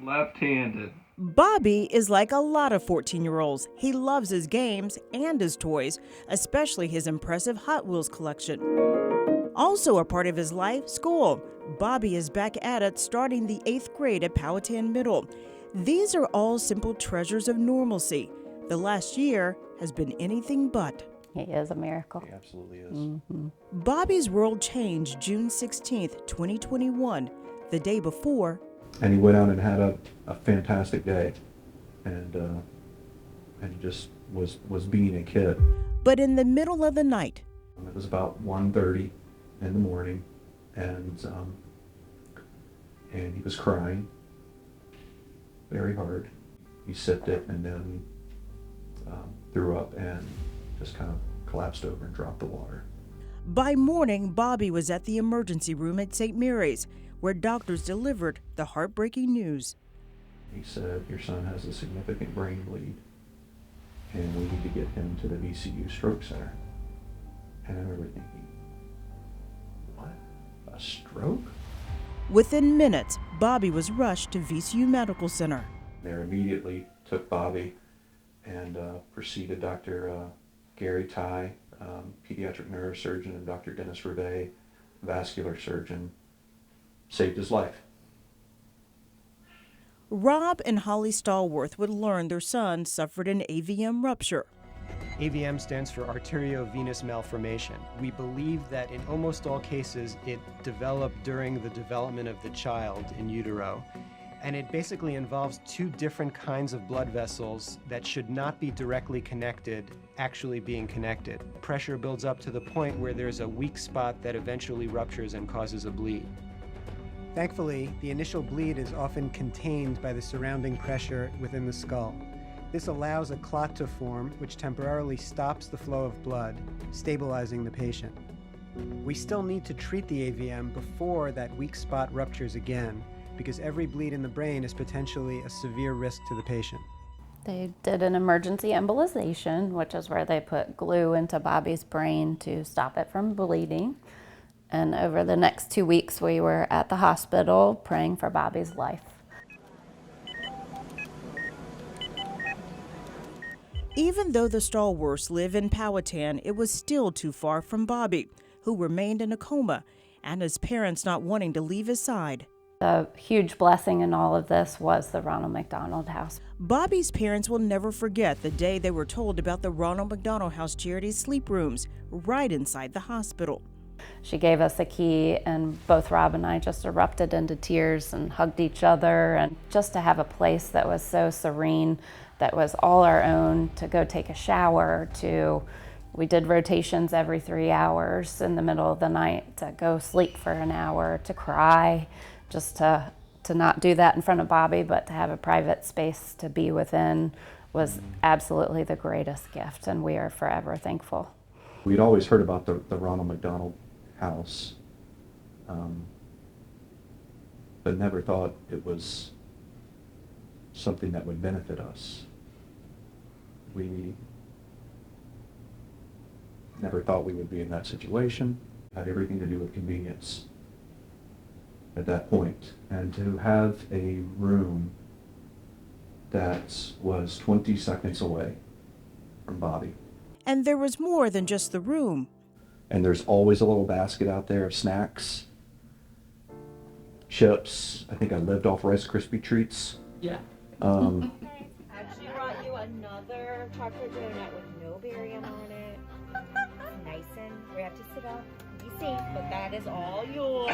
Left-handed. Bobby is like a lot of 14-year-olds. He loves his games and his toys, especially his impressive Hot Wheels collection. Also a part of his life, school. Bobby is back at it, starting the 8th grade at Powhatan Middle. These are all simple treasures of normalcy. The last year has been anything but. He is a miracle. He absolutely is. Bobby's world changed June 16th, 2021, the day before. And he went out and had a fantastic day, and he just was being a kid. But in the middle of the night, It was about 1:30 in the morning, and he was crying very hard. He sipped it and then threw up and just kind of collapsed over and dropped the water. by morning, Bobby was at the emergency room at St. Mary's, where doctors delivered the heartbreaking news. He said, "Your son has a significant brain bleed, and we need to get him to the VCU Stroke Center." And I remember thinking, what? A stroke? Within minutes, Bobby was rushed to VCU Medical Center. They immediately took Bobby and proceeded Dr. Gary Ty, pediatric neurosurgeon, and Dr. Dennis Rivet, vascular surgeon, saved his life. Rob and Holly Stallworth would learn their son suffered an AVM rupture. AVM stands for arteriovenous malformation. We believe that in almost all cases it developed during the development of the child in utero. And it basically involves two different kinds of blood vessels that should not be directly connected actually being connected. Pressure builds up to the point where there's a weak spot that eventually ruptures and causes a bleed. Thankfully, the initial bleed is often contained by the surrounding pressure within the skull. This allows a clot to form, which temporarily stops the flow of blood, stabilizing the patient. We still need to treat the AVM before that weak spot ruptures again, because every bleed in the brain is potentially a severe risk to the patient. They did an emergency embolization, which is where they put glue into Bobby's brain to stop it from bleeding. And over the next 2 weeks, we were at the hospital praying for Bobby's life. Even though the Stallworths live in Powhatan, it was still too far from Bobby, who remained in a coma, and his parents not wanting to leave his side. The huge blessing in all of this was the Ronald McDonald House. Bobby's parents will never forget the day they were told about the Ronald McDonald House charity sleep rooms right inside the hospital. She gave us a key, and both Rob and I just erupted into tears and hugged each other. And just to have a place that was so serene, that was all our own, to go take a shower, we did rotations every 3 hours in the middle of the night, to go sleep for an hour, to cry, just to not do that in front of Bobby, but to have a private space to be within was absolutely the greatest gift, and we are forever thankful. We'd always heard about the Ronald McDonald House, but never thought it was something that would benefit us. We never thought we would be in that situation. It had everything to do with convenience at that point. And to have a room that was 20 seconds away from Bobby. And there was more than just the room. And there's always a little basket out there of snacks, chips. I think I lived off Rice Krispie treats. Yeah. Actually brought you another chocolate donut with no barium on it. It's nice and we have to sit up and be safe, but that is all yours.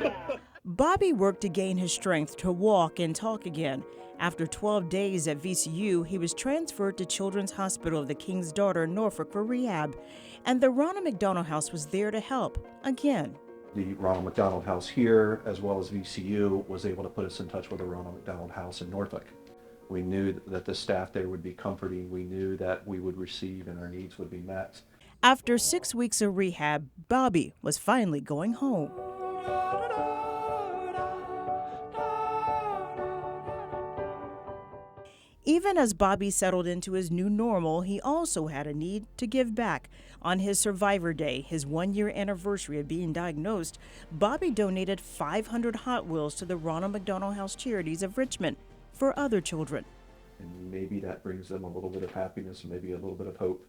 Yeah. Bobby worked to gain his strength to walk and talk again. After 12 days at VCU, he was transferred to Children's Hospital of the King's Daughter in Norfolk for rehab, and the Ronald McDonald House was there to help again. The Ronald McDonald House here, as well as VCU, was able to put us in touch with the Ronald McDonald House in Norfolk. We knew that the staff there would be comforting. We knew that we would receive and our needs would be met. After 6 weeks of rehab, Bobby was finally going home. Even as Bobby settled into his new normal, he also had a need to give back. On his Survivor Day, his 1-year anniversary of being diagnosed, Bobby donated 500 Hot Wheels to the Ronald McDonald House Charities of Richmond for other children. And maybe that brings them a little bit of happiness, maybe a little bit of hope.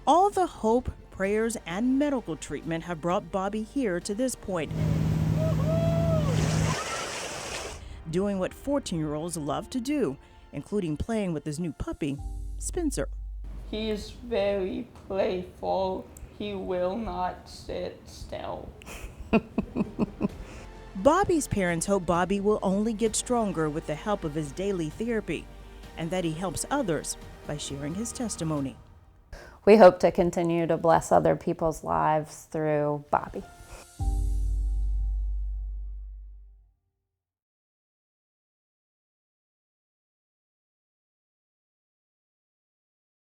All the hope, prayers, and medical treatment have brought Bobby here to this point, doing what 14-year-olds love to do, including playing with his new puppy, Spencer. He is very playful. He will not sit still. Bobby's parents hope Bobby will only get stronger with the help of his daily therapy, and that he helps others by sharing his testimony. We hope to continue to bless other people's lives through Bobby.